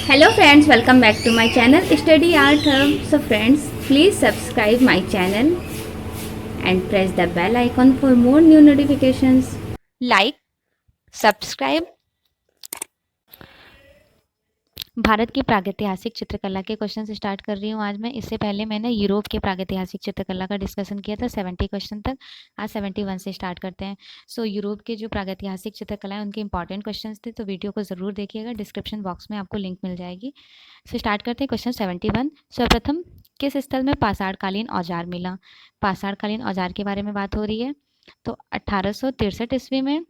Hello friends, welcome back to my channel Study Art Hub. So friends, please subscribe my channel and press the bell icon for more new notifications. Like, subscribe. Bharat की प्रागैतिहासिक चित्रकला के question से start कर रही हूँ आज मैं। इससे पहले मैंने यूरोप के प्रागैतिहासिक चित्रकला का डिस्कशन किया था 70 क्वेश्चन तक। आज 71 से स्टार्ट करते हैं। यूरोप के जो प्रागैतिहासिक चित्रकला है उनके इंपॉर्टेंट क्वेश्चंस थे, तो वीडियो को ज़रूर देखिएगा। डिस्क्रिप्शन बॉक्स में आपको लिंक मिल जाएगी। स्टार्ट करते हैं क्वेश्चन 71। सर्वप्रथम किस स्थल में पाषाणकालीन औजार मिला? पाषाणकालीन औजार के बारे में बात हो रही है। तो 1863 ईस्वी में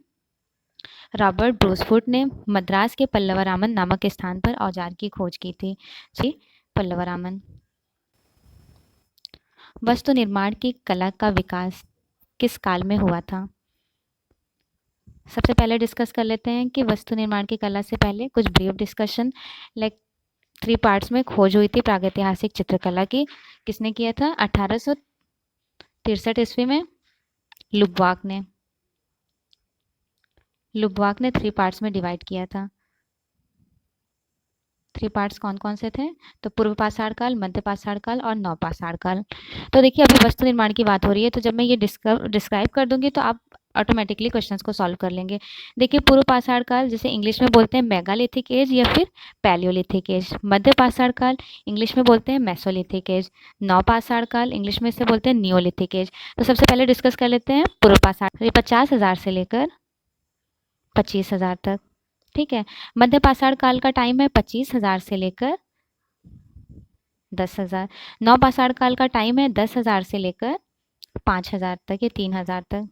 रॉबर्ट ब्रूसफुट ने मद्रास के पल्लवरामन नामक स्थान पर औजार की खोज की थी। जी, पल्लवरामन। वस्तु निर्माण की कला का विकास किस काल में हुआ था? सबसे पहले डिस्कस कर लेते हैं कि वस्तु निर्माण की कला से पहले कुछ ब्रीफ डिस्कशन, लाइक 3 पार्ट्स में खोज हुई थी प्रागैतिहासिक चित्रकला की। किसने किया था? 1863 ईस्वी में लुबवाक ने 3 पार्ट्स में डिवाइड किया था। 3 पार्ट्स कौन कौन से थे? तो पूर्व पाषाण काल, मध्य पाषाण काल और नव पाषाण काल। तो देखिए, अभी वस्तु निर्माण की बात हो रही है, तो जब मैं ये डिस्क्राइब कर दूंगी तो आप ऑटोमेटिकली क्वेश्चंस को सॉल्व कर लेंगे। देखिए, पूर्व पाषाण काल जिसे इंग्लिश में बोलते हैं मेगालिथिक एज या फिर पैलियोलिथिक एज। मध्य पाषाण काल इंग्लिश में बोलते हैं मेसोलिथिक एज। नव पाषाण काल इंग्लिश में से बोलते हैं नियोलिथिक एज। तो सबसे पहले डिस्कस कर लेते हैं पूर्व पाषाण। 50,000 से लेकर 25,000 तक, ठीक है। मध्य पाषाण काल का टाइम है 25,000 से लेकर 10,000। नव पाषाण काल का टाइम है 10,000 से लेकर 5,000 तक या 3,000 तक।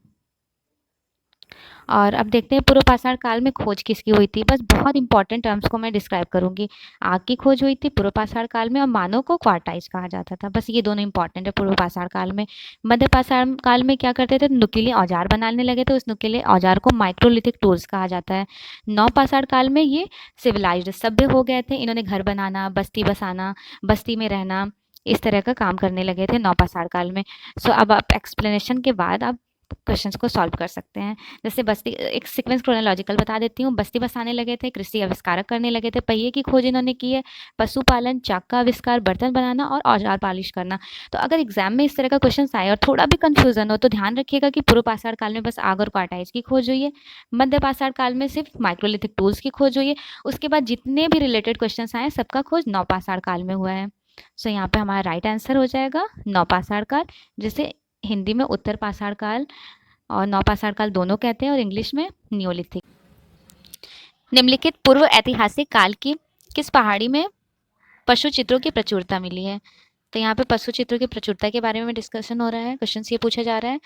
और अब देखते हैं पूर्व पाषाण काल में खोज किसकी हुई थी। बस बहुत इंपॉर्टेंट टर्म्स को मैं डिस्क्राइब करूंगी। आग की खोज हुई थी पूर्व पाषाण काल में और मानव को क्वार्टाइज कहा जाता था। बस ये दोनों इंपॉर्टेंट है पूर्व पाषाण काल में। मध्य पाषाण काल में क्या करते थे? नुकीले औजार बनाने लगे थे। उस नुकीले औजार को माइक्रोलिथिक टूल्स कहा जाता है। नव पाषाण काल में ये सिविलाइज्ड सभ्य हो गए थे। इन्होंने घर बनाना, बस्ती बसाना, बस्ती में रहना, इस तरह का काम करने लगे थे नव पाषाण काल में। अब आप एक्सप्लेनेशन के बाद आप क्वेश्चंस को सॉल्व कर सकते हैं। जैसे बस्ती, एक सीक्वेंस क्रोनोलॉजिकल बता देती हूँ। बस्ती बसाने लगे थे, कृषि आविष्कारक करने लगे थे, पहिए की खोज इन्होंने की है, पशुपालन, चाक का आविष्कार, बर्तन बनाना और औजार पालिश करना। तो अगर एग्जाम में इस तरह का क्वेश्चन आए और थोड़ा भी कंफ्यूजन हो तो ध्यान रखिएगा कि पूर्व पाषाण काल में बस आग और क्वार्टाइज की खोज हुई है। मध्य पाषाण काल में सिर्फ माइक्रोलिथिक टूल्स की खोज हुई है। उसके बाद जितने भी रिलेटेड क्वेश्चन आए सबका खोज नव पाषाण काल में हुआ है। यहाँ पे हमारा राइट आंसर हो जाएगा नव पाषाण काल, जिसे हिंदी में उत्तर पाषाण काल और नव पाषाण काल दोनों कहते हैं और इंग्लिश में नियोलिथिक। निम्नलिखित पूर्व ऐतिहासिक काल की किस पहाड़ी में पशु चित्रों की प्रचुरता मिली है? तो यहाँ पे पशु चित्रों की प्रचुरता के बारे में डिस्कशन हो रहा है, क्वेश्चन ये पूछा जा रहा है।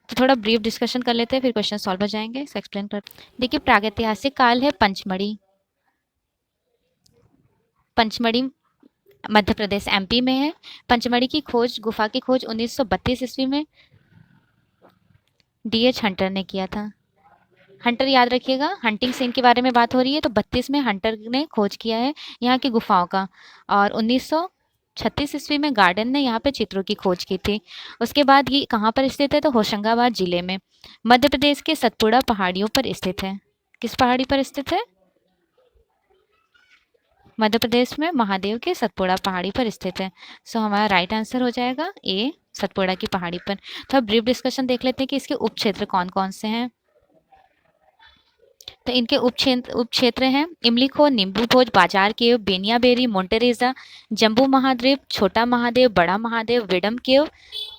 तो थोड़ा ब्रीफ डिस्कशन कर लेते हैं, फिर क्वेश्चन सॉल्व हो जाएंगे। एक्सप्लेन कर देखिए, प्रागैतिहासिक काल है पंचमढ़ी। पंचमढ़ी मध्य प्रदेश एमपी में है। पंचमढ़ी की खोज, गुफा की खोज 1932 ईस्वी में डीएच हंटर ने किया था। हंटर याद रखिएगा, हंटिंग सीन के बारे में बात हो रही है। तो 32 में हंटर ने खोज किया है यहाँ की गुफाओं का। और 1936 ईस्वी में गार्डन ने यहाँ पे चित्रों की खोज की थी। उसके बाद ये कहाँ पर स्थित है? तो होशंगाबाद जिले में मध्य प्रदेश के सतपुड़ा पहाड़ियों पर स्थित है। किस पहाड़ी पर स्थित है? मध्य प्रदेश में महादेव के सतपुड़ा पहाड़ी पर स्थित है। हमारा राइट आंसर हो जाएगा ए, सतपुड़ा की पहाड़ी पर। तो अब ब्रीफ डिस्कशन देख लेते हैं कि इसके उप क्षेत्र कौन कौन से हैं। तो इनके उप क्षेत्र हैं इमलीखो, नींबू भोज, बाजार केव, बेनिया बेरी, मोन्टेरेजा, जम्बू महादेव, छोटा महादेव, बड़ा महादेव, विडम केव,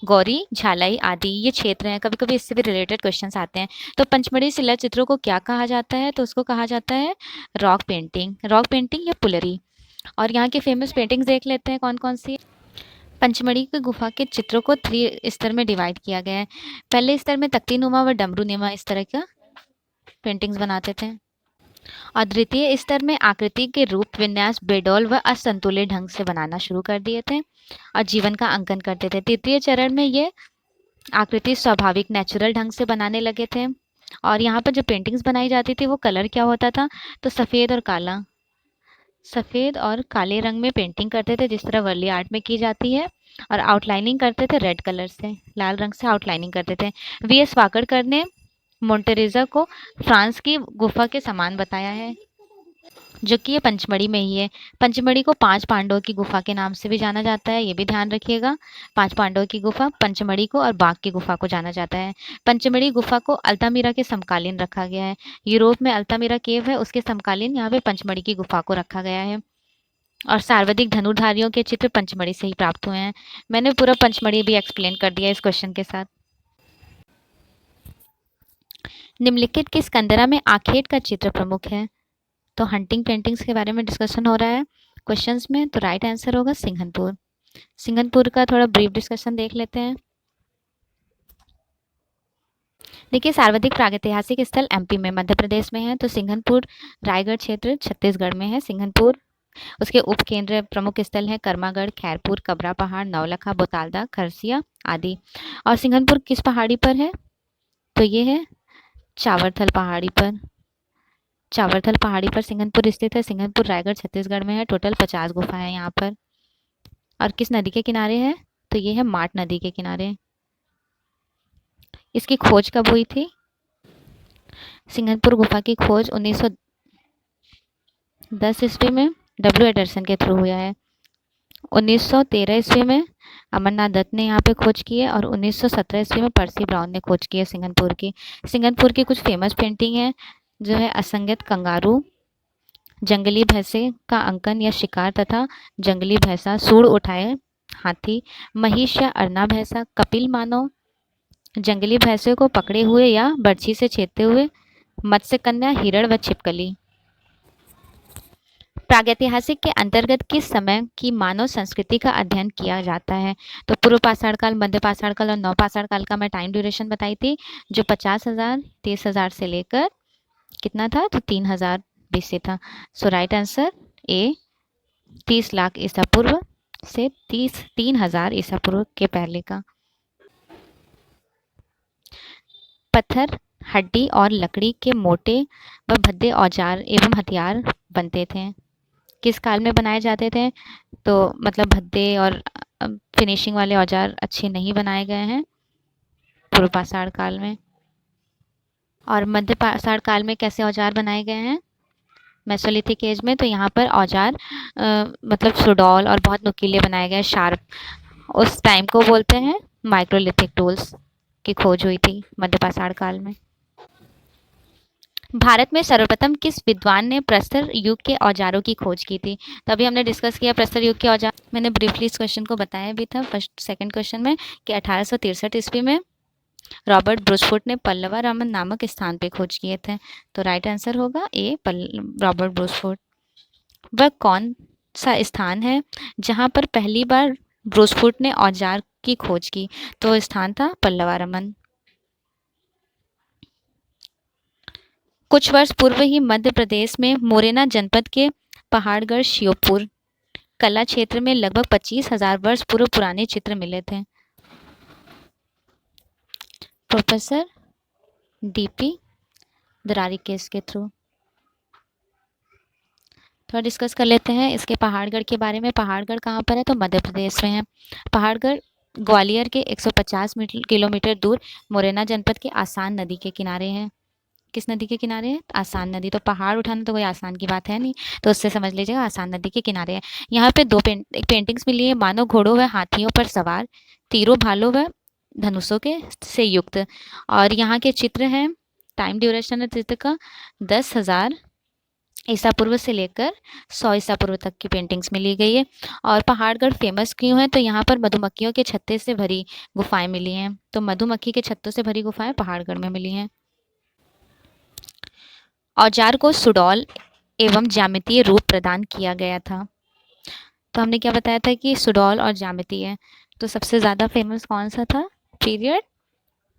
गौरी झालाई आदि ये क्षेत्र हैं। कभी कभी इससे भी रिलेटेड क्वेश्चंस आते हैं। तो पंचमढ़ी शिला चित्रों को क्या कहा जाता है? तो उसको कहा जाता है रॉक पेंटिंग या पुलरी। और यहाँ की फेमस पेंटिंग्स देख लेते हैं कौन कौन सी। पंचमढ़ी की गुफा के चित्रों को 3 स्तर में डिवाइड किया गया है। पहले स्तर में तख्तीनुमा व डमरूनुमा इस तरह का पेंटिंग्स बनाते थे। और द्वितीय स्तर में आकृति के रूप, विन्यास बेडौल व असंतुलित ढंग से बनाना शुरू कर दिए थे और जीवन का अंकन करते थे। तृतीय चरण में ये आकृति स्वाभाविक नेचुरल ढंग से बनाने लगे थे। और यहाँ पर जो पेंटिंग्स बनाई जाती थी वो कलर क्या होता था? तो सफ़ेद और काले रंग में पेंटिंग करते थे, जिस तरह वर्ली आर्ट में की जाती है। और आउटलाइनिंग करते थे रेड कलर से, लाल रंग से आउटलाइनिंग करते थे। वी.एस. वाकड़कर ने मोन्टेरेजा को फ्रांस की गुफा के समान बताया है। जो कि ये पंचमढ़ी में ही है। पंचमढ़ी को 5 पांडवों की गुफा के नाम से भी जाना जाता है, ये भी ध्यान रखिएगा। 5 पांडवों की गुफा, पंचमढ़ी को और बाघ की गुफा को जाना जाता है। पंचमढ़ी गुफा को अल्तामिरा के समकालीन रखा गया है। यूरोप में अल्तामिरा केव है, उसके समकालीन यहाँ पे पंचमढ़ी की गुफा को रखा गया है। और सर्वाधिक धनुर्धारियों के चित्र पंचमढ़ी से ही प्राप्त हुए हैं। मैंने पूरा पंचमढ़ी भी एक्सप्लेन कर दिया इस क्वेश्चन के साथ। निम्नलिखित किस कंदरा में आखेट का चित्र प्रमुख है? तो हंटिंग पेंटिंग्स के बारे में डिस्कशन हो रहा है क्वेश्चंस में, तो राइट आंसर होगा सिंघनपुर। सिंघनपुर का थोड़ा ब्रीफ डिस्कशन देख लेते हैं। देखिए, सर्वाधिक प्रागैतिहासिक स्थल एमपी में, मध्य प्रदेश में है, तो सिंघनपुर रायगढ़ क्षेत्र छत्तीसगढ़ में है सिंघनपुर। उसके उपकेंद्र प्रमुख स्थल है कर्मागढ़, खैरपुर, कबरा पहाड़, नवलखा, बोतालदा, खरसिया आदि। और सिंघनपुर किस पहाड़ी पर है? तो ये है चावरथल पहाड़ी पर। चावरथल पहाड़ी पर सिंघनपुर स्थित है। सिंघनपुर रायगढ़ छत्तीसगढ़ में है। टोटल 50 गुफा है यहाँ पर। और किस नदी के किनारे है? तो ये है माट नदी के किनारे। इसकी खोज कब हुई थी? सिंघनपुर गुफा की खोज 1910 ईस्वी में डब्ल्यू एंडरसन के थ्रू हुआ है। 1913 ईस्वी में अमरनाथ दत्त ने यहाँ पे खोज की है। और 1917 ईस्वी में पर्सी ब्राउन ने खोज की है सिंघनपुर की। सिंघनपुर की कुछ फेमस पेंटिंग है जो है असंगत कंगारू, जंगली भैंसे का अंकन या शिकार तथा जंगली भैंसा, सूंड उठाए हाथी, महिष या अरना भैंसा, कपिल मानव, जंगली भैंसे को पकड़े हुए या बर्छी से छेदते हुए, मत्स्य कन्या, हिरण व छिपकली। प्रागैतिहासिक के अंतर्गत किस समय की मानव संस्कृति का अध्ययन किया जाता है? तो पूर्व पाषाण काल, मध्य पाषाण काल और नव पाषाण काल का मैं टाइम ड्यूरेशन बताई थी, जो 50,000 30,000 से लेकर कितना था? तो 3,000 BC था। सो राइट आंसर ए 30 लाख ईसा पूर्व से 3,000 ईसा पूर्व के पहले का। पत्थर, हड्डी और लकड़ी के मोटे व भद्दे औजार एवं हथियार बनते थे। किस काल में बनाए जाते थे? तो मतलब भद्दे और फिनिशिंग वाले औजार अच्छे नहीं बनाए गए हैं पूर्व पाषाण काल में। और मध्य पाषाण काल में कैसे औजार बनाए गए हैं? मेसोलिथिक एज में, तो यहाँ पर औजार मतलब सुडौल और बहुत नुकीले बनाए गए, शार्प। उस टाइम को बोलते हैं माइक्रोलिथिक टूल्स की खोज हुई थी मध्य पाषाण काल में। भारत में सर्वप्रथम किस विद्वान ने प्रस्तर युग के औजारों की खोज की थी? तो अभी हमने डिस्कस किया प्रस्तर युग के औजार। मैंने ब्रीफली इस क्वेश्चन को बताया भी था फर्स्ट सेकंड क्वेश्चन में कि 1863 ईस्वी में रॉबर्ट ब्रूसफुट ने पल्लवा रामन नामक स्थान पे खोज किए थे। तो राइट आंसर होगा ए रॉबर्ट ब्रूसफुट। वह कौन सा स्थान है जहाँ पर पहली बार ब्रूसफुट ने औजार की खोज की? तो स्थान था पल्लवा रामन। कुछ वर्ष पूर्व ही मध्य प्रदेश में मोरेना जनपद के पहाड़गढ़ श्योपुर कला क्षेत्र में लगभग 25,000 वर्ष पूर्व पुराने चित्र मिले थे। प्रोफेसर डीपी दरारिकेस के थ्रू। थोड़ा डिस्कस कर लेते हैं इसके पहाड़गढ़ के बारे में। पहाड़गढ़ कहाँ पर है? तो मध्य प्रदेश में है। पहाड़गढ़ ग्वालियर के 150 किलोमीटर दूर मोरेना जनपद के आसान नदी के किनारे है। किस नदी के किनारे है? आसान नदी। तो पहाड़ उठाना तो कोई आसान की बात है नहीं, तो उससे समझ लीजिएगा आसान नदी के किनारे है। यहाँ पे दो पेंटिंग्स मिली है, मानव घोड़ों व हाथियों पर सवार, तीरों भालों व धनुषों के से युक्त। और यहाँ के चित्र हैं, टाइम ड्यूरेशन है चित्र का 10,000 ईसा पूर्व से लेकर 100 ईसा पूर्व तक की पेंटिंग्स मिली गई है। और पहाड़गढ़ फेमस क्यों है? तो यहाँ पर मधुमक्खियों के छत्ते से भरी गुफाएं मिली हैं। तो मधुमक्खी के छत्तों से भरी गुफाएं पहाड़गढ़ में मिली हैं। औजार को सुडौल एवं ज्यामितीय रूप प्रदान किया गया था। तो हमने क्या बताया था कि सुडौल और ज्यामितीय। तो सबसे ज़्यादा फेमस कौन सा था पीरियड?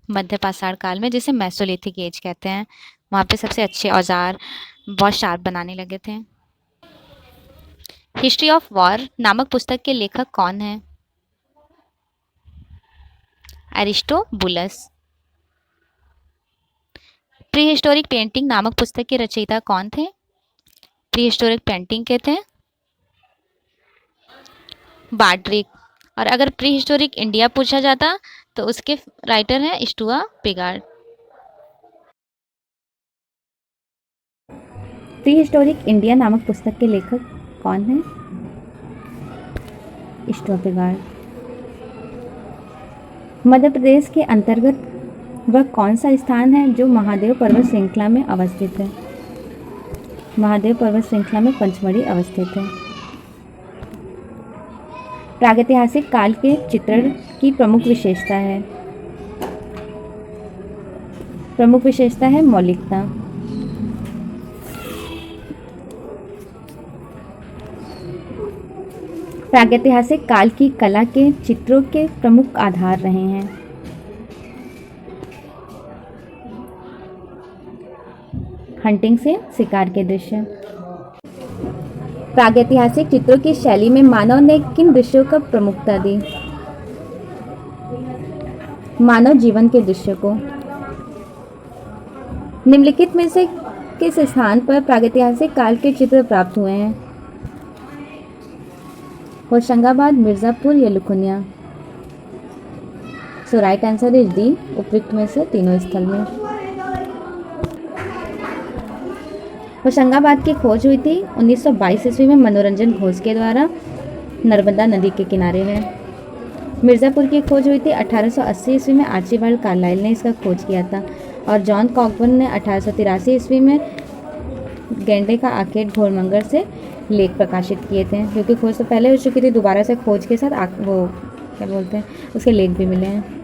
मध्य पाषाण काल में, जिसे मेसोलिथिक एज कहते हैं। वहाँ पे सबसे अच्छे औजार बहुत शार्प बनाने लगे थे। हिस्ट्री ऑफ वॉर नामक पुस्तक के लेखक कौन है? एरिस्टोबुलस। प्री हिस्टोरिक पेंटिंग नामक पुस्तक के रचयिता कौन थे? प्री हिस्टोरिक पेंटिंग कहते हैं बार्ड्रिक। और अगर प्री हिस्टोरिक इंडिया पूछा जाता तो उसके राइटर हैं स्टुआ पिगार्ड। प्री हिस्टोरिक इंडिया नामक पुस्तक के लेखक कौन हैं? स्टोपेगार्ड। मध्य प्रदेश के अंतर्गत वह कौन सा स्थान है जो महादेव पर्वत श्रृंखला में अवस्थित है? महादेव पर्वत श्रृंखला में पंचमढ़ी अवस्थित है। प्रागैतिहासिक काल के चित्रण की प्रमुख विशेषता है? प्रमुख विशेषता है मौलिकता। प्रागैतिहासिक काल की कला के चित्रों के प्रमुख आधार रहे हैं? हंटिंग से शिकार के दृश्य। प्रागैतिहासिक चित्रों की शैली में मानव ने किन दृश्यों को प्रमुखता दी? मानव जीवन के दृश्यों को। निम्नलिखित में से किस स्थान पर प्रागैतिहासिक काल के चित्र प्राप्त हुए हैं? होशंगाबाद, मिर्ज़ापुर या लुखुनिया? सो राइट आंसर इज डी, उपयुक्त में से तीनों स्थल में। होशंगाबाद की खोज हुई थी 1922 ईस्वी में मनोरंजन घोष के द्वारा, नर्मदा नदी के किनारे है। मिर्ज़ापुर की खोज हुई थी 1880 ईस्वी में, आर्चिबाल्ड कार्लाइल ने इसका खोज किया था। और जॉन कॉकबर्न ने 1883 ईस्वी में गेंडे का आखेट घोड़मंगर से लेख प्रकाशित किए थे, क्योंकि खोज तो पहले हो चुकी थी, दोबारा से खोज के साथ वो क्या बोलते हैं, उसके लेख भी मिले हैं।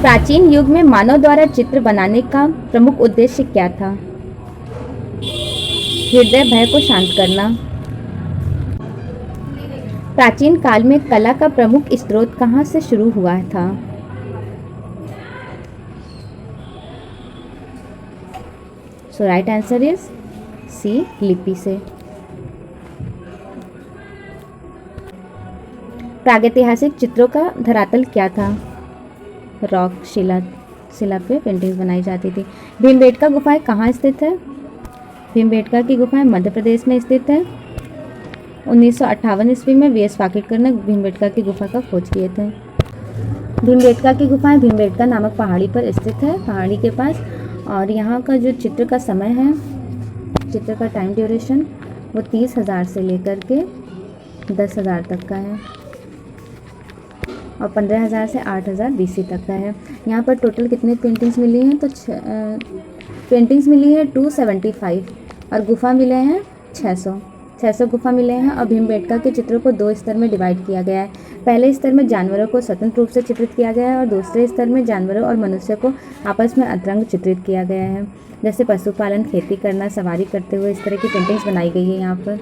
प्राचीन युग में मानव द्वारा चित्र बनाने का प्रमुख उद्देश्य क्या था? हृदय भय को शांत करना। प्राचीन काल में कला का प्रमुख स्रोत कहाँ से शुरू हुआ था? सो राइट आंसर इज सी, लिपि से। प्रागैतिहासिक चित्रों का धरातल क्या था? रॉक, शिला पे पेंटिंग्स बनाई जाती थी। भीमबेटका गुफाएं कहाँ स्थित है? भीमबेटका की गुफाएं मध्य प्रदेश में स्थित है। 1958 ईस्वी में वी एस फाकिटकर ने भीमबेटका की गुफा का खोज किए थे। भीमबेटका की गुफाएं भीमबेटका नामक पहाड़ी पर स्थित है, पहाड़ी के पास। और यहाँ का जो चित्र का समय है, चित्र का टाइम ड्यूरेशन, वो 30,000 से लेकर के 10,000 तक का है, और 15,000 से 8,000 BC तक का है। यहाँ पर टोटल कितनी पेंटिंग्स मिली हैं? तो पेंटिंग्स मिली है 275, और गुफा मिले हैं 600 गुफा मिले हैं। और भीमबेटका के चित्रों को 2 स्तर में डिवाइड किया गया है। पहले स्तर में जानवरों को स्वतंत्र रूप से चित्रित किया गया है, और दूसरे स्तर में जानवरों और मनुष्य को आपस में अंतरंग चित्रित किया गया है, जैसे पशुपालन, खेती करना, सवारी करते हुए, इस तरह की पेंटिंग्स बनाई गई है यहाँ पर।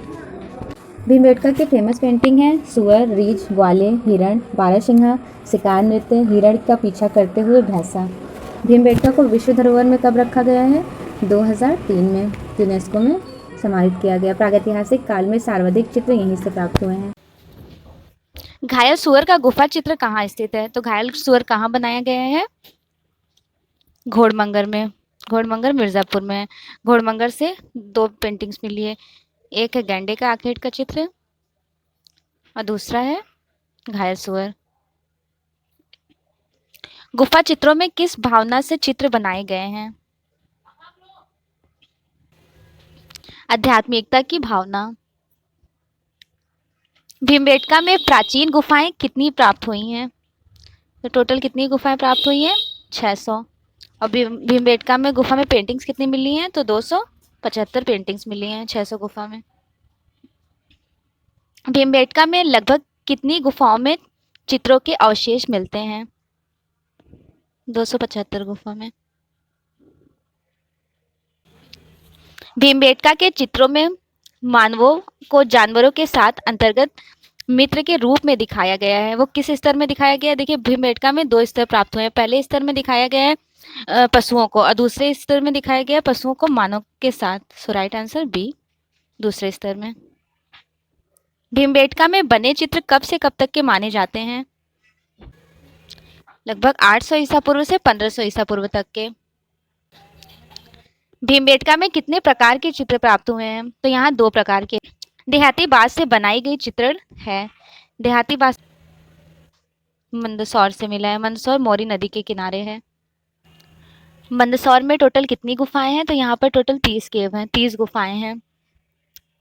भीमबेटका की फेमस पेंटिंग है सुअर, रीछ, ग्वाले, हिरण, बारहसिंहा, शिकार नृत्य, हिरण का पीछा करते हुए भैंसा। भीमबेटका को विश्व धरोहर में कब रखा गया है? 2003 में यूनेस्को में सम्मानित किया गया। प्रागैतिहासिक काल में सर्वाधिक चित्र यहीं से प्राप्त हुए हैं। घायल सुअर का गुफा चित्र कहाँ स्थित है? तो घायल सुअर कहाँ बनाया गया है? घोड़मंगर में, घोड़मंगर मिर्ज़ापुर में। घोड़मंगर से 2 पेंटिंग्स मिली है, एक है गेंडे का आखेट का चित्र और दूसरा है घायल सुअर। गुफा चित्रों में किस भावना से चित्र बनाए गए हैं? आध्यात्मिकता की भावना। भीमबेटका में प्राचीन गुफाएं कितनी प्राप्त हुई हैं? तो टोटल कितनी गुफाएं प्राप्त हुई हैं? 600। और भीमबेटका में गुफा में पेंटिंग्स कितनी मिली हैं? तो 275 पेंटिंग्स मिली हैं 600 गुफा में। भीमबेटका में लगभग कितनी गुफाओं में चित्रों के अवशेष मिलते हैं? 275 गुफा में। भीमबेटका के चित्रों में मानवों को जानवरों के साथ अंतर्गत मित्र के रूप में दिखाया गया है। वो किस स्तर में दिखाया गया है? देखिए, भीमबेटका में 2 स्तर प्राप्त हुए हैं। पहले स्तर में दिखाया गया है पशुओं को, और दूसरे स्तर में दिखाया गया है पशुओं को मानव के साथ। सो राइट आंसर बी, दूसरे स्तर में। भीमबेटका में बने चित्र कब से कब तक के माने जाते हैं? लगभग 800 ईसा पूर्व से 1500 ईसा पूर्व तक के। भीमबेटका में कितने प्रकार के चित्र प्राप्त हुए हैं? तो यहाँ 2 प्रकार के। देहाती बांस से बनाई गई चित्रण है। देहाती बांस मंदसौर से मिला है। मंदसौर मोरी नदी के किनारे है। मंदसौर में टोटल कितनी गुफाएं हैं? तो यहाँ पर टोटल 30 केव हैं, 30 गुफाएं हैं।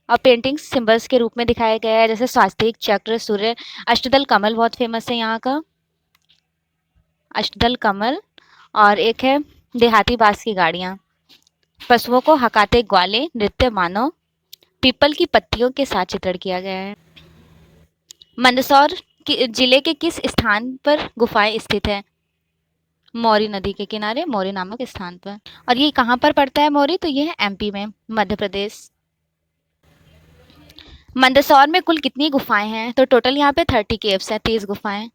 और पेंटिंग्स सिंबल्स के रूप में दिखाया गया है, जैसे स्वास्तिक, चक्र, सूर्य, अष्टदल कमल बहुत फेमस है यहाँ का, अष्टदल कमल। और एक है देहाती बांस की गाड़ियाँ, पशुओं को हकाते ग्वाले, नृत्य मानव, पीपल की पत्तियों के साथ चित्रण किया गया है। मंदसौर जिले के किस स्थान पर गुफाएं स्थित है? मौरी नदी के किनारे, मौरी नामक स्थान पर। और ये कहाँ पर पड़ता है मौरी? तो ये है एमपी में, मध्य प्रदेश। मंदसौर में कुल कितनी गुफाएं हैं? तो टोटल यहाँ पे 30 केव्स हैं, 30 गुफाएं।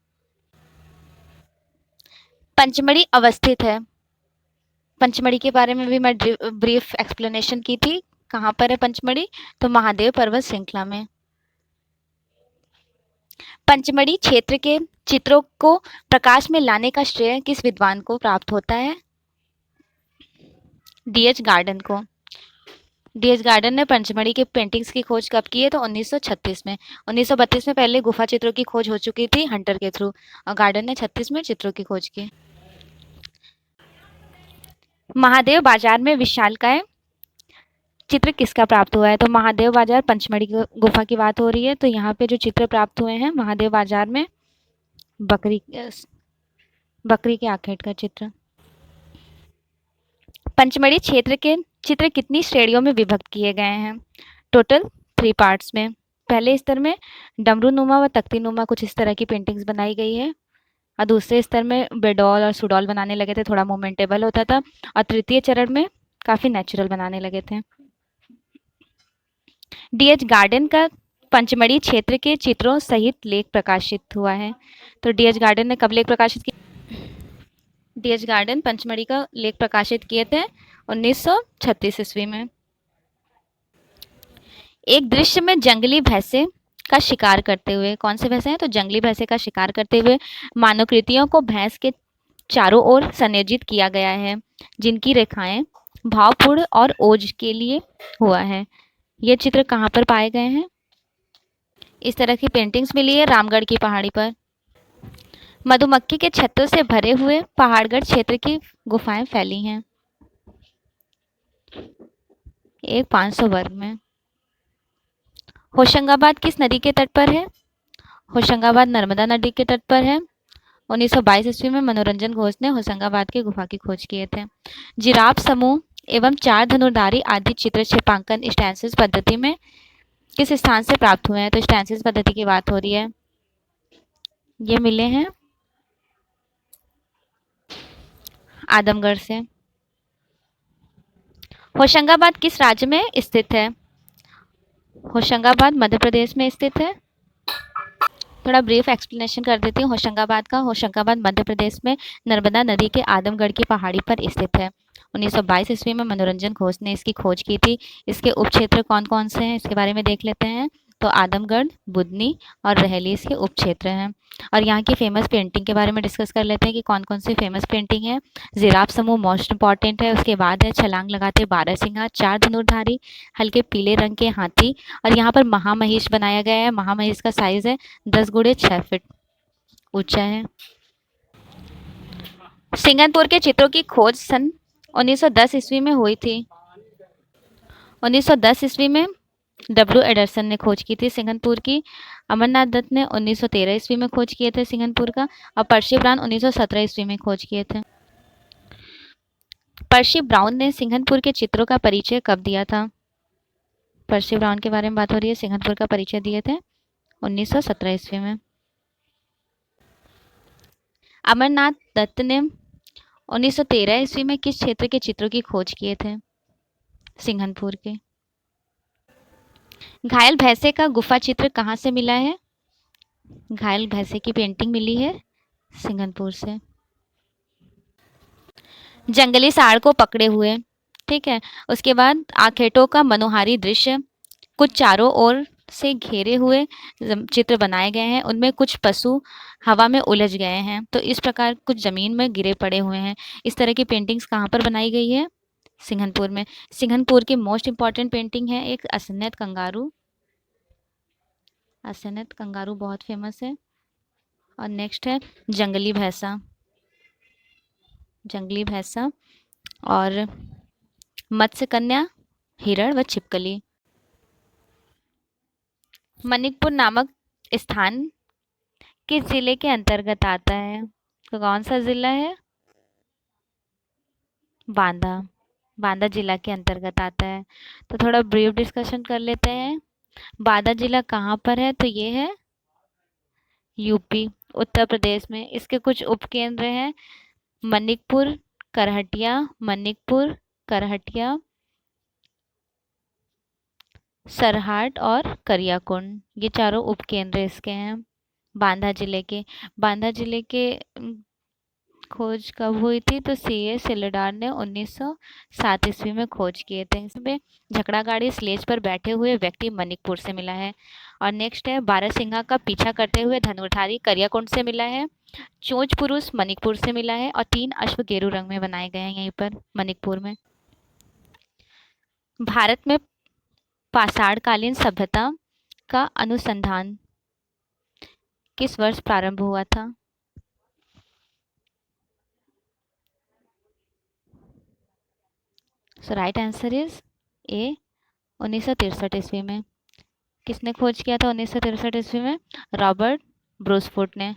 पंचमढ़ी अवस्थित है, पंचमढ़ी के बारे में भी मैं ब्रीफ एक्सप्लेनेशन की थी। कहाँ पर है पंचमढ़ी? तो महादेव पर्वत श्रृंखला में। पंचमढ़ी क्षेत्र के चित्रों को प्रकाश में लाने का श्रेय किस विद्वान को प्राप्त होता है? डीएच गार्डन को। डीएच गार्डन ने पंचमढ़ी के पेंटिंग्स की खोज कब की है? तो 1936 में। 1932 में पहले गुफा चित्रों की खोज हो चुकी थी हंटर के थ्रू, और गार्डन ने 36 में चित्रों की खोज की। महादेव बाजार में विशालकाय चित्र किसका प्राप्त हुआ है? तो महादेव बाजार पंचमढ़ी गुफा की बात हो रही है। तो यहाँ पे जो चित्र प्राप्त हुए हैं महादेव बाजार में, बकरी बकरी के आखेट का चित्र। पंचमढ़ी क्षेत्र के चित्र कितनी श्रेणियों में विभक्त किए गए हैं? टोटल 3 पार्ट्स में। पहले स्तर में डमरू नुमा व तख्ती नुमा कुछ इस तरह की पेंटिंग्स बनाई गई है, और दूसरे स्तर में बेडॉल और सुडॉल बनाने लगे थे, थोड़ा मोमेंटेबल होता था, और तृतीय चरण में काफ़ी नेचुरल बनाने लगे थे। डीएच गार्डन का पंचमढ़ी क्षेत्र के चित्रों सहित लेख प्रकाशित हुआ है। तो डीएच गार्डन ने कब लेख प्रकाशित किया? डीएच गार्डन पंचमढ़ी का लेख प्रकाशित किए थे 1936 ईस्वी में। एक दृश्य में जंगली भैंसे का शिकार करते हुए, कौन से भैंसे हैं? तो जंगली भैंसे का शिकार करते हुए मानवकृतियों को भैंस के चारों ओर संयोजित किया गया है, जिनकी रेखाएं भावपूर्ण और ओज के लिए हुआ है। ये चित्र कहाँ पर पाए गए हैं? इस तरह की पेंटिंग्स मिली है रामगढ़ की पहाड़ी पर। मधुमक्खी के छत्तों से भरे हुए पहाड़गढ़ क्षेत्र की गुफाएं फैली हैं, एक 500 वर्ग में। होशंगाबाद किस नदी के तट पर है? होशंगाबाद नर्मदा नदी के तट पर है। 1922 ईस्वी में मनोरंजन घोष ने होशंगाबाद की गुफा की खोज किए थे। जिराफ समूह एवं 4 धनुर्धारी आदि चित्र छेपांकन स्टैंसिस पद्धति में किस स्थान से प्राप्त हुए हैं? तो स्टैंसिस पद्धति की बात हो रही है। ये मिले हैं आदमगढ़ से। होशंगाबाद किस राज्य में स्थित है? होशंगाबाद मध्य प्रदेश में स्थित है। थोड़ा ब्रीफ एक्सप्लेनेशन कर देती हूँ होशंगाबाद का। होशंगाबाद मध्य प्रदेश में नर्मदा नदी के आदमगढ़ की पहाड़ी पर स्थित है। 1922 ईस्वी में मनोरंजन घोष ने इसकी खोज की थी। इसके उपक्षेत्र कौन कौन से हैं इसके बारे में देख लेते हैं। तो आदमगढ़, बुदनी और रहेली इसके उपक्षेत्र हैं। और यहाँ की फेमस पेंटिंग के बारे में डिस्कस कर लेते हैं कि कौन कौन सी फेमस पेंटिंग है। जिराफ समूह मोस्ट इंपॉर्टेंट है। उसके बाद है छलांग लगाते बारहसिंगा, 4 धनुर्धारी, हल्के पीले रंग के हाथी, और यहाँ पर महामहिष बनाया गया है। महामहिष का साइज है 10 गुणे 6 फीट ऊंचा है। सिंगनपुर के चित्रों की खोज सन 1910 ईस्वी में हुई थी। 1910 ईस्वी में डब्ल्यू एडरसन ने खोज की थी सिंगनपुर की। अमरनाथ दत्त ने 1913 ईस्वी में खोज किए थे सिंगनपुर का, और पर्सी ब्राउन 1917 ईस्वी में खोज किए थे। पर्सी ब्राउन ने सिंगनपुर के चित्रों का परिचय कब दिया था? पर्सी ब्राउन के बारे में बात हो रही है। सिंगनपुर का परिचय दिए थे 1917 ईस्वी में। अमरनाथ दत्त ने 1913 ईस्वी में किस क्षेत्र के चित्रों की खोज किए थे? सिंघनपुर के। घायल भैंसे का गुफा चित्र कहाँ से मिला है? घायल भैंसे की पेंटिंग मिली है सिंघनपुर से। जंगली सांड को पकड़े हुए, ठीक है। उसके बाद आखेटों का मनोहारी दृश्य, कुछ चारों ओर से घेरे हुए चित्र बनाए गए हैं। उनमें कुछ पशु हवा में उलझ गए हैं, तो इस प्रकार कुछ जमीन में गिरे पड़े हुए हैं। इस तरह की पेंटिंग्स कहाँ पर बनाई गई है? सिंघनपुर में। सिंघनपुर की मोस्ट इंपॉर्टेंट पेंटिंग है एक असनियत कंगारू। असनियत कंगारू बहुत फेमस है। और नेक्स्ट है जंगली भैंसा। जंगली भैंसा और मत्स्य कन्या, हिरण व छिपकली। मणिकपुर नामक स्थान किस जिले के अंतर्गत आता है? तो कौन सा जिला है? बांदा। बांदा जिला के अंतर्गत आता है। तो थोड़ा ब्रीफ डिस्कशन कर लेते हैं। बांदा जिला कहाँ पर है? तो ये है यूपी, उत्तर प्रदेश में। इसके कुछ उपकेंद्र हैं मनिकपुर, करहटिया, मनिकपुर, करहटिया, सरहाट और करियाकुंड। ये चारों उपकेंद्र इसके हैं बांदा जिले के। बांदा जिले के खोज कब हुई थी? तो सी.ए. सिलेडार ने 1907 ईस्वी में खोज किए थे। इसमें झकड़ा गाड़ी स्लेज पर बैठे हुए व्यक्ति मणिकपुर से मिला है। और नेक्स्ट है बारहसिंघा का पीछा करते हुए धनुर्धारी करियाकुंड से मिला है। चोंच पुरुष मणिकपुर से मिला है। और 3 अश्व गेरू रंग में बनाए गए हैं यहीं पर मणिकपुर में। भारत में पाषाणकालीन सभ्यता का अनुसंधान किस वर्ष प्रारंभ हुआ था? सो राइट आंसर इज ए 1963 ईस्वी में। किसने खोज किया था 1963 ईस्वी में? रॉबर्ट ब्रूसफुट ने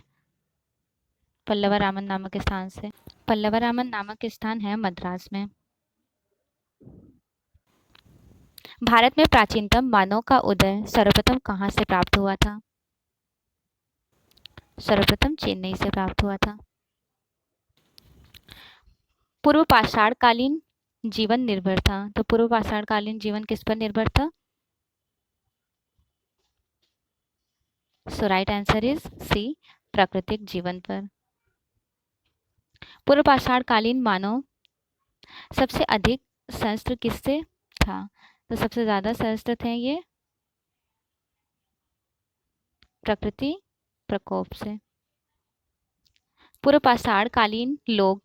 पल्लवरामन नामक स्थान से। पल्लवरामन नामक स्थान है मद्रास में। भारत में प्राचीनतम मानव का उदय सर्वप्रथम कहाँ से प्राप्त हुआ था? सर्वप्रथम चेन्नई से प्राप्त हुआ था। पूर्व पाषाणकालीन जीवन निर्भर था। तो पूर्व पाषाणकालीन जीवन किस पर निर्भर था? सो राइट आंसर इज सी प्राकृतिक जीवन पर। पूर्व पाषाणकालीन मानव सबसे अधिक शस्त्र किससे था? तो सबसे ज्यादा शस्त्र थे ये प्रकृति प्रकोप से। पूर्व पाषाणकालीन लोग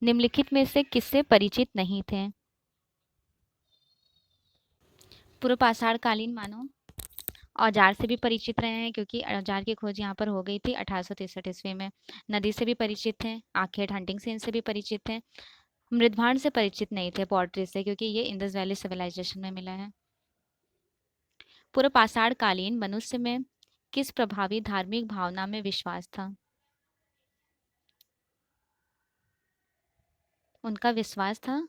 निम्नलिखित में से किससे परिचित नहीं थे? पूर्व पाषाणकालीन मानव औजार से भी परिचित रहे हैं, क्योंकि औजार की खोज यहाँ पर हो गई थी 1863 ईस्वी में। नदी से भी परिचित थे, आखेट हंटिंग से इनसे भी परिचित थे। मृदभांड से परिचित नहीं थे, पॉटरी से, क्योंकि ये इंडस वैली सिविलाइजेशन में मिला है। पूर्व पाषाणकालीन मनुष्य में किस प्रभावी धार्मिक भावना में विश्वास था? उनका विश्वास था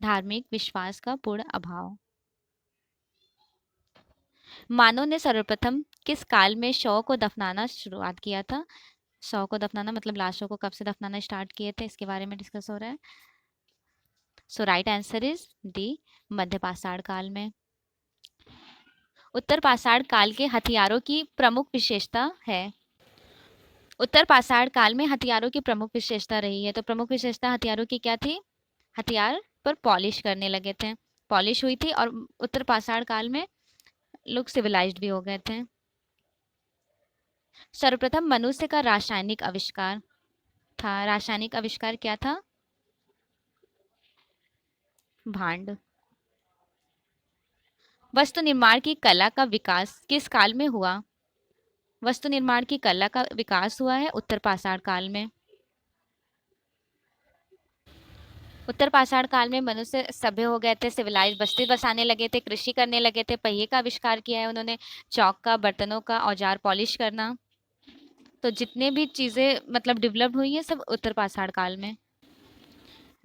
धार्मिक विश्वास का पूर्ण अभाव। मानव ने सर्वप्रथम किस काल में शव को दफनाना शुरुआत किया था? शव को दफनाना मतलब लाशों को कब से दफनाना स्टार्ट किए थे, इसके बारे में डिस्कस हो रहा है। सो राइट आंसर इज डी मध्य पाषाण काल में। उत्तर पाषाण काल के हथियारों की प्रमुख विशेषता है। उत्तर पाषाण काल में हथियारों की प्रमुख विशेषता रही है। तो प्रमुख विशेषता हथियारों की क्या थी? हथियार पर पॉलिश करने लगे थे, पॉलिश हुई थी, और उत्तर पाषाण काल में लोग सिविलाइज्ड भी हो गए थे। सर्वप्रथम मनुष्य का रासायनिक आविष्कार था। रासायनिक आविष्कार क्या था? भांड। वस्तु निर्माण की कला का विकास किस काल में हुआ? वस्तु निर्माण की कला का विकास हुआ है उत्तर पाषाण काल में। उत्तर पाषाण काल में मनुष्य सभ्य हो गए थे, सिविलाइज बस्ती बसाने लगे थे, कृषि करने लगे थे, पहिए का आविष्कार किया है उन्होंने, चौक का, बर्तनों का, औजार पॉलिश करना। तो जितने भी चीजें मतलब डेवलप हुई है सब उत्तर पाषाण काल में।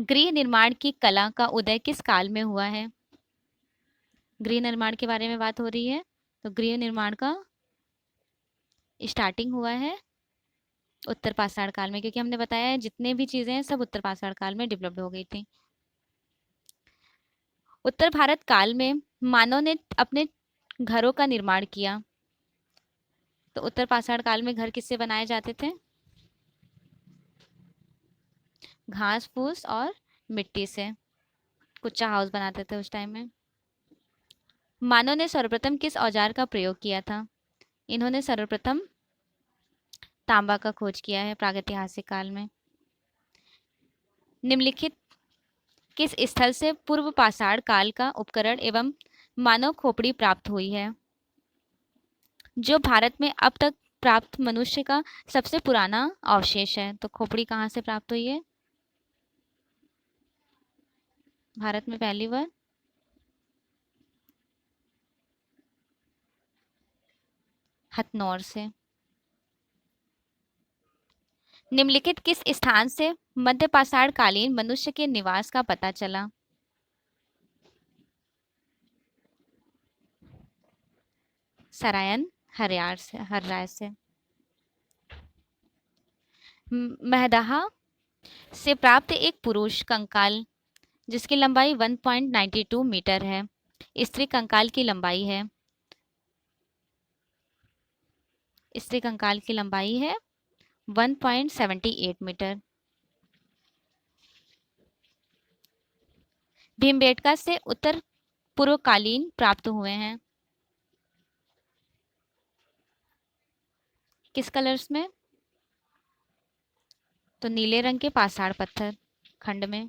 गृह निर्माण की कला का उदय किस काल में हुआ है? गृह निर्माण के बारे में बात हो रही है, तो गृह निर्माण का स्टार्टिंग हुआ है उत्तर पाषाण काल में, क्योंकि हमने बताया है जितने भी चीजें हैं सब उत्तर पाषाण काल में डेवलप्ड हो गई थी। उत्तर भारत काल में मानव ने अपने घरों का निर्माण किया। तो उत्तर पाषाण काल में घर किससे बनाए जाते थे? घास फूस और मिट्टी से कुच्चा हाउस बनाते थे उस टाइम में। मानव ने सर्वप्रथम किस औजार का प्रयोग किया था? इन्होंने सर्वप्रथम तांबा का खोज किया है प्रागैतिहासिक काल में। निम्नलिखित किस स्थल से पूर्व पाषाण काल का उपकरण एवं मानव खोपड़ी प्राप्त हुई है? जो भारत में अब तक प्राप्त मनुष्य का सबसे पुराना अवशेष है। तो खोपड़ी कहाँ से प्राप्त हुई है? भारत में पहली बार। हथनौर से। निम्नलिखित किस स्थान से मध्य पाषाण कालीन मनुष्य के निवास का पता चला? सरायन हर्राय से। महदाहा से प्राप्त एक पुरुष कंकाल जिसकी लंबाई 1.92 मीटर है, स्त्री कंकाल की लंबाई है। स्त्री कंकाल की लंबाई है 1.78 मीटर। भीमबेटका से उत्तर पूर्वकालीन प्राप्त हुए हैं। किस कलर्स में? तो नीले रंग के पाषाण पत्थर खंड में।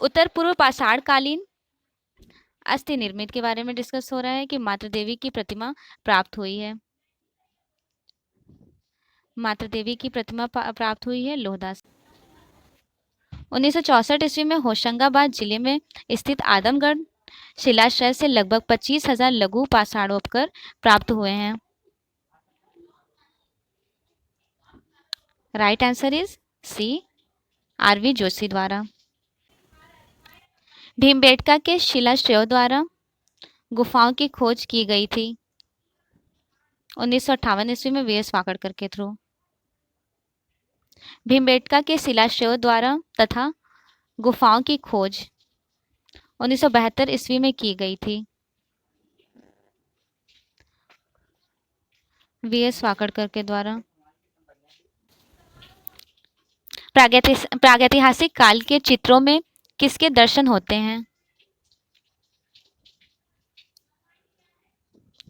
उत्तर पूर्व पाषाण कालीन अस्थि निर्मित के बारे में डिस्कस हो रहा है कि मातृ देवी की प्रतिमा प्राप्त हुई है। मातृ देवी की प्रतिमा प्राप्त हुई है लोहदा से। 1964 ईस्वी में होशंगाबाद जिले में स्थित आदमगढ़ शिलाश्रय से लगभग 25,000 लघु पाषाणोपकर प्राप्त हुए हैं। Right answer is C, R V Joshi द्वारा। भीमबेटका के शिलाश्रयों द्वारा गुफाओं की खोज की गई थी 1958 ईस्वी में वीएस वाकड़कर के थ्रू। भीमबेटका के शिलाश्रयों द्वारा तथा गुफाओं की खोज 1972 ईस्वी में की गई थी वीएस वाकड़कर के द्वारा। प्रागैतिहासिक काल के चित्रों में किसके दर्शन होते हैं?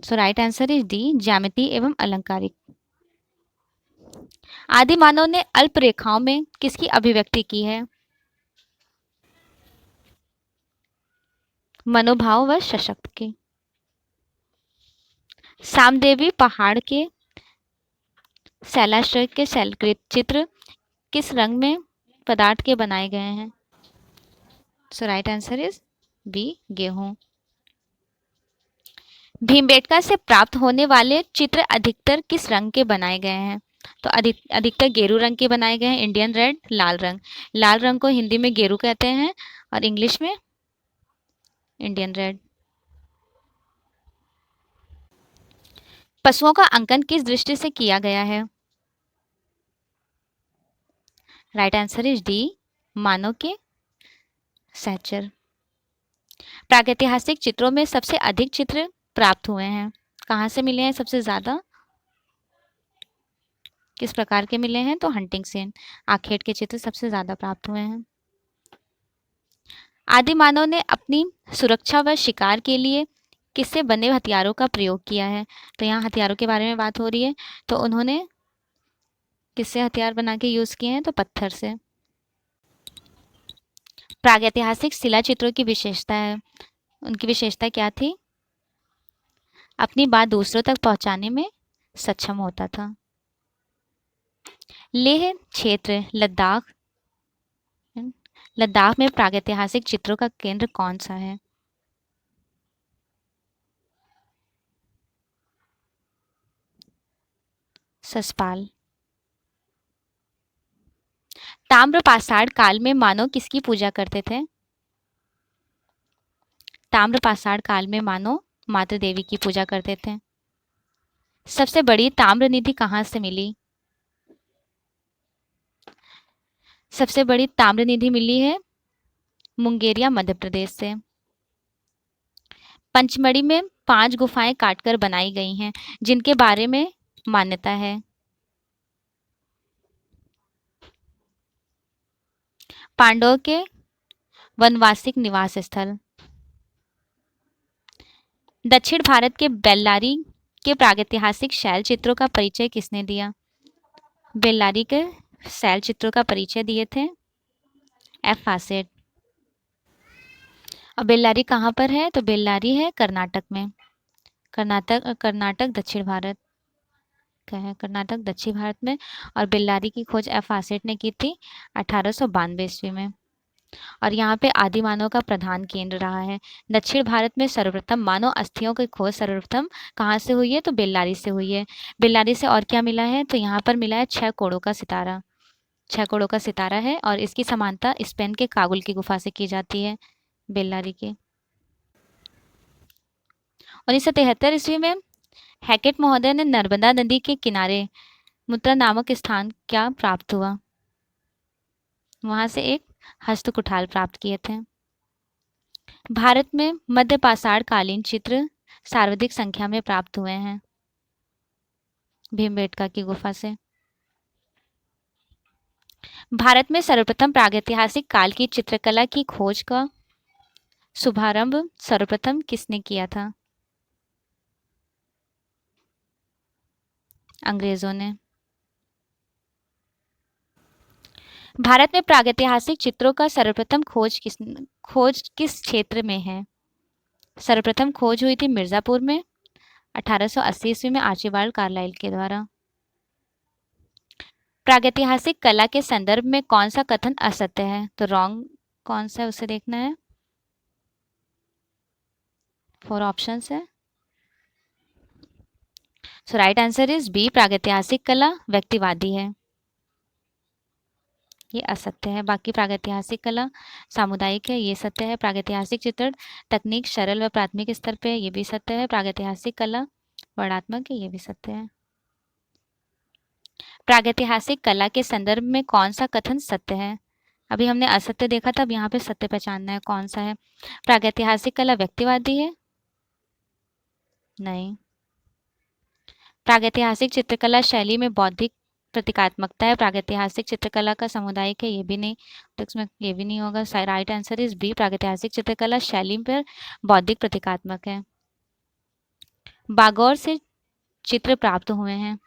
सो राइट आंसर इज डी, ज्यामिति एवं अलंकारिक। आदि मानव ने अल्प रेखाओं में किसकी अभिव्यक्ति की है? मनोभाव व सशक्त की। सामदेवी पहाड़ के शैलाश्रय के शैलकृत चित्र किस रंग में पदार्थ के बनाए गए हैं? सो राइट आंसर इज बी, गेहूं। भीमबेटका से प्राप्त होने वाले चित्र अधिकतर किस रंग के बनाए गए हैं? तो अधिकतर गेरू रंग के बनाए गए हैं, इंडियन रेड, लाल रंग। लाल रंग को हिंदी में गेरू कहते हैं और इंग्लिश में इंडियन रेड। पशुओं का अंकन किस दृष्टि से किया गया है? राइट आंसर इज डी, मानव के सहचर। प्रागैतिहासिक चित्रों में सबसे अधिक चित्र प्राप्त हुए हैं, कहाँ से मिले हैं सबसे ज्यादा? किस प्रकार के मिले हैं? तो हंटिंग सीन, आखेट के चित्र सबसे ज्यादा प्राप्त हुए हैं। आदि मानव ने अपनी सुरक्षा व शिकार के लिए किससे बने हथियारों का प्रयोग किया है? तो यहाँ हथियारों के बारे में बात हो रही है, तो उन्होंने किससे हथियार बना के यूज किए हैं? तो पत्थर से। प्रागैतिहासिक शिला चित्रों की विशेषता है, उनकी विशेषता क्या थी? अपनी बात दूसरों तक पहुंचाने में सक्षम होता था। लेह क्षेत्र लद्दाख में प्रागैतिहासिक चित्रों का केंद्र कौन सा है? ससपाल। ताम्र पाषाण काल में मानव किसकी पूजा करते थे? ताम्र पाषाण काल में मानव मातृ देवी की पूजा करते थे। सबसे बड़ी ताम्र निधि कहाँ से मिली? सबसे बड़ी ताम्र निधि मिली है मुंगेरिया मध्य प्रदेश से। पंचमढ़ी में 5 गुफाएं काटकर बनाई गई हैं, जिनके बारे में मान्यता है। पांडवों के वनवासिक निवास स्थल। दक्षिण भारत के बेल्लारी के प्रागैतिहासिक शैल चित्रों का परिचय किसने दिया? बेल्लारी के शैल चित्रों का परिचय दिए थे एफ फासेट। और बेल्लारी कहाँ पर है? तो बेल्लारी है कर्नाटक में। कर्नाटक दक्षिण भारत। क्या है कर्नाटक दक्षिण भारत में। और बेल्लारी की खोज एफ आसेट ने की थी 1892 ईस्वी में। और यहाँ पे आदि मानव का प्रधान केंद्र रहा है। दक्षिण भारत में सर्वप्रथम मानव अस्थियों की खोज सर्वप्रथम कहाँ से हुई है, तो बेल्लारी से हुई है। बेल्लारी से और क्या मिला है, तो यहाँ पर मिला है 6 कोड़ों का सितारा। 6 कोड़ों का सितारा है और इसकी समानता स्पेन के काबुल की गुफा से की जाती है बेल्लारी की। 1973 ईस्वी में हैकेट महोदय ने नर्मदा नदी के किनारे मुद्रा नामक स्थान क्या प्राप्त हुआ, वहां से एक हस्तकुठाल प्राप्त किए थे। भारत में मध्य पाषाण कालीन चित्र सर्वाधिक संख्या में प्राप्त हुए हैं भीमबेटका की गुफा से। भारत में सर्वप्रथम प्रागैतिहासिक काल की चित्रकला की खोज का शुभारंभ सर्वप्रथम किसने किया था, अंग्रेजों ने। भारत में प्रागैतिहासिक चित्रों का सर्वप्रथम खोज किस क्षेत्र में है, सर्वप्रथम खोज हुई थी मिर्जापुर में 1880 ईस्वी में आर्चिबाल्ड कार्लाइल के द्वारा। प्रागैतिहासिक कला के संदर्भ में कौन सा कथन असत्य है, तो रॉन्ग कौन सा है उसे देखना है। 4 ऑप्शंस है। सो राइट आंसर इज बी, प्रागैतिहासिक कला व्यक्तिवादी है, ये असत्य है। बाकी प्रागैतिहासिक कला सामुदायिक है, ये सत्य है। प्रागैतिहासिक चित्रण तकनीक सरल व प्राथमिक स्तर पे है, ये भी सत्य है। प्रागैतिहासिक कला वर्णात्मक है, ये भी सत्य है। प्रागैतिहासिक कला के संदर्भ में कौन सा कथन सत्य है, अभी हमने असत्य देखा था, अब यहाँ पे सत्य पहचानना है कौन सा है। प्रागैतिहासिक कला व्यक्तिवादी है, नहीं। प्रागैतिहासिक चित्रकला शैली में बौद्धिक प्रतीकात्मकता है, प्रागैतिहासिक चित्रकला का सामुदायिक है, ये भी नहीं, तो इसमें ये भी नहीं होगा। राइट आंसर इज बी, प्रागैतिहासिक चित्रकला शैली पर बौद्धिक प्रतीकात्मक है। बागौर से चित्र प्राप्त हुए हैं,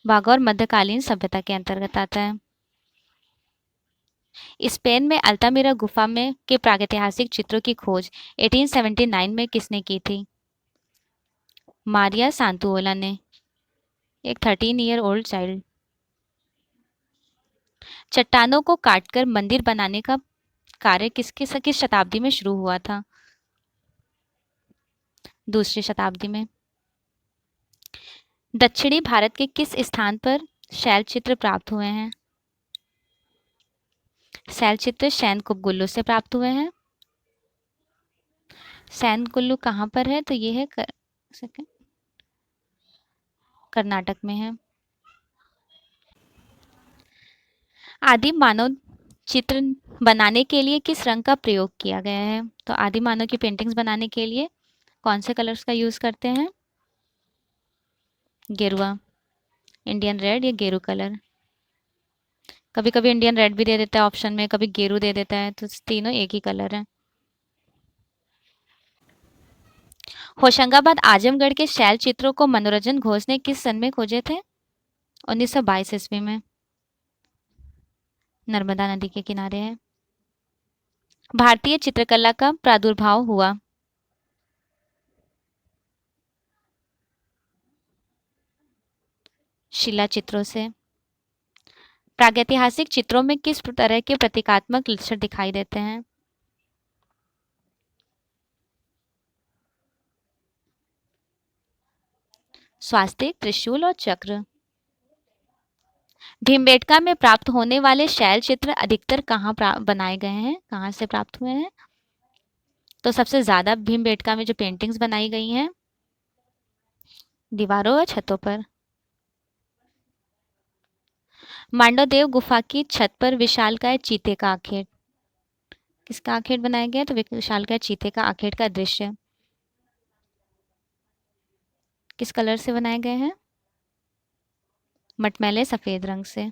बागौर मध्यकालीन सभ्यता के अंतर्गत आता है। स्पेन में अल्तामिरा गुफा में के प्रागैतिहासिक चित्रों की खोज 1879 में किसने की थी, मारिया सांतुओला ने, एक 13 ईयर ओल्ड चाइल्ड। चट्टानों को काटकर मंदिर बनाने का कार्य किस शताब्दी में शुरू हुआ था, दूसरी शताब्दी में। दक्षिणी भारत के किस स्थान पर शैल चित्र प्राप्त हुए हैं, शैल चित्र सैनकुब्बुलु से प्राप्त हुए हैं। सैनकुल्लू कहाँ पर है, तो ये है कर्नाटक में है। आदिम मानव चित्र बनाने के लिए किस रंग का प्रयोग किया गया है, तो आदिम मानव की पेंटिंग्स बनाने के लिए कौन से कलर्स का यूज करते हैं, गेरुआ, इंडियन रेड या गेरू कलर। कभी कभी इंडियन रेड भी दे देता है ऑप्शन में, कभी गेरू दे देता है, तो तीनों एक ही कलर है। होशंगाबाद आजमगढ़ के शैल चित्रों को मनोरंजन घोष ने किस सन में खोजे थे, 1922 ईस्वी में, नर्मदा नदी के किनारे है। भारतीय चित्रकला का प्रादुर्भाव हुआ, शिला चित्रों से। प्रागैतिहासिक चित्रों में किस तरह के प्रतीकात्मक लक्षण दिखाई देते हैं, स्वास्तिक, त्रिशूल और चक्र। भीमबेटका में प्राप्त होने वाले शैल चित्र अधिकतर कहाँ बनाए गए हैं, कहाँ से प्राप्त हुए हैं, तो सबसे ज्यादा भीमबेटका में जो पेंटिंग्स बनाई गई हैं दीवारों और छतों पर। मांडोदेव गुफा की छत पर विशालकाय चीते का आखेट, किसका आखेट बनाया गया, तो विशालकाय चीते का आखेट का दृश्य किस कलर से बनाए गए हैं, मटमैले सफेद रंग से।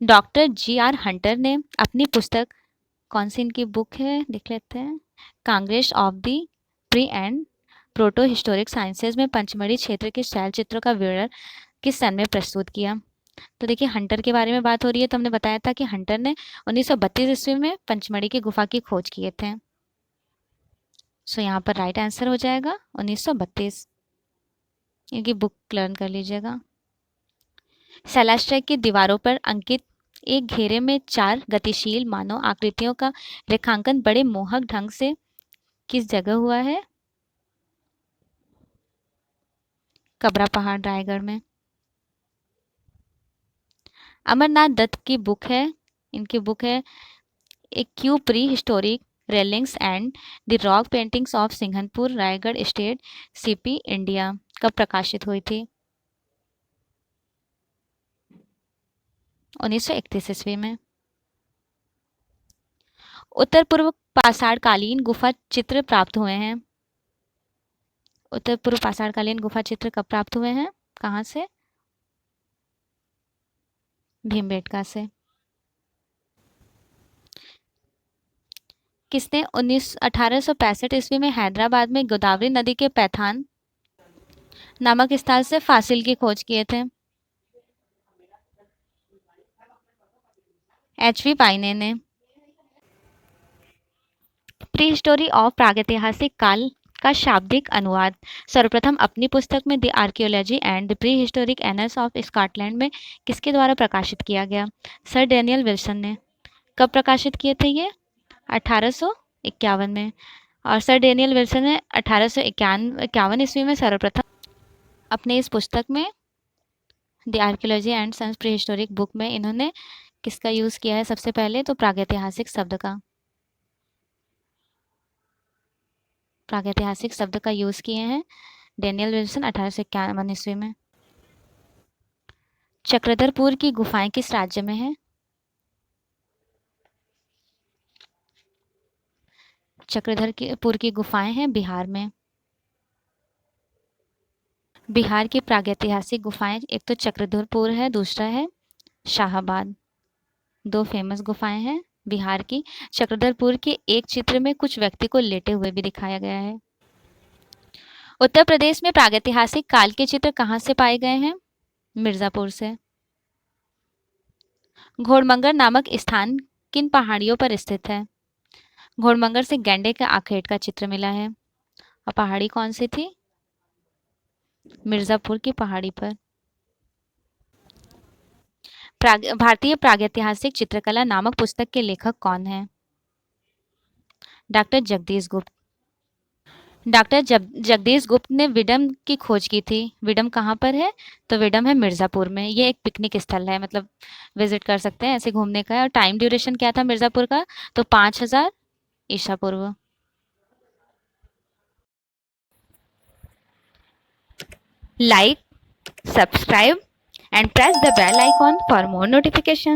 डॉक्टर GR हंटर ने अपनी पुस्तक, कौन सी इनकी बुक है देख लेते हैं, Congress of the pre and proto historic sciences में पंचमढ़ी क्षेत्र के शैल चित्रों का विवरण किस सन में प्रस्तुत किया, तो देखिए हंटर के बारे में बात हो रही है, तो हमने बताया था कि हंटर ने 1932 ईस्वी में पंचमढ़ी की गुफा की खोज किए थे। सो यहाँ पर राइट आंसर हो जाएगा 1932। इनकी बुक लर्न कर लीजिएगा। सेलेस्ट्रा की दीवारों पर अंकित एक घेरे में 4 गतिशील मानव आकृतियों का रेखांकन बड़े मोहक ढंग से किस जगह हुआ है? कबरा पहाड़, रायगढ़ में। अमरनाथ दत्त की बुक है, इनकी बुक है ए क्यू pre historic relics and the rock paintings of Singhanpur, Raigarh state, CP, India. कब प्रकाशित हुई थी? 1931 ईस्वी में। उत्तर पूर्व पाषाणकालीन गुफा चित्र प्राप्त हुए हैं। उत्तर पूर्व पाषाणकालीन गुफा चित्र कब प्राप्त हुए हैं, कहाँ से? भीमबेटका से। किसने 1865 ईस्वी में हैदराबाद में गोदावरी नदी के पैथान नामक स्थल से फासिल की खोज किए थे? एच.वी. पाइने ने। प्री हिस्टोरी ऑफ प्रागैतिहासिक काल का शाब्दिक अनुवाद सर्वप्रथम अपनी पुस्तक में the archaeology and the pre historic annuls of Scotland में किसके द्वारा प्रकाशित किया गया? सर डैनियल विल्सन ने। कब प्रकाशित किए थे ये? 1851 में। और सर डैनियल विल्सन ने 1851 ईस्वी में सर्वप्रथम अपने इस पुस्तक में the archaeology and sons prehistoric book में इन्होंने किसका यूज़ किया है सबसे पहले? तो प्रागैतिहासिक शब्द का। प्रागैतिहासिक शब्द का यूज़ किए हैं डैनियल विल्सन 1851 ईस्वी में। चक्रधरपुर की गुफाएं किस राज्य में हैं? चक्रधरपुर की गुफाएं हैं बिहार में। बिहार की प्रागैतिहासिक गुफाएं एक तो चक्रधरपुर है, दूसरा है शाहाबाद। 2 फेमस गुफाएं हैं बिहार की। चक्रधरपुर के एक चित्र में कुछ व्यक्ति को लेटे हुए भी दिखाया गया है। उत्तर प्रदेश में प्रागैतिहासिक काल के चित्र कहाँ से पाए गए हैं? मिर्जापुर से। घोड़मंगर नामक स्थान किन पहाड़ियों पर स्थित है? घोड़मंगर से गैंडे के आखेट का चित्र मिला है। और पहाड़ी कौन सी थी? मिर्जापुर की पहाड़ी पर। भारतीय प्रागैतिहासिक चित्रकला नामक पुस्तक के लेखक कौन हैं? डॉक्टर जगदीश गुप्त। डॉक्टर जगदीश गुप्त ने विडम की खोज की थी। विडम कहाँ पर है? तो विडम है मिर्ज़ापुर में। ये एक पिकनिक स्थल है, मतलब विजिट कर सकते हैं, ऐसे घूमने का है। और टाइम ड्यूरेशन क्या था मिर्ज़ापुर का? तो 5000 ईसा पूर्व। Like, subscribe and press the bell icon for more notification.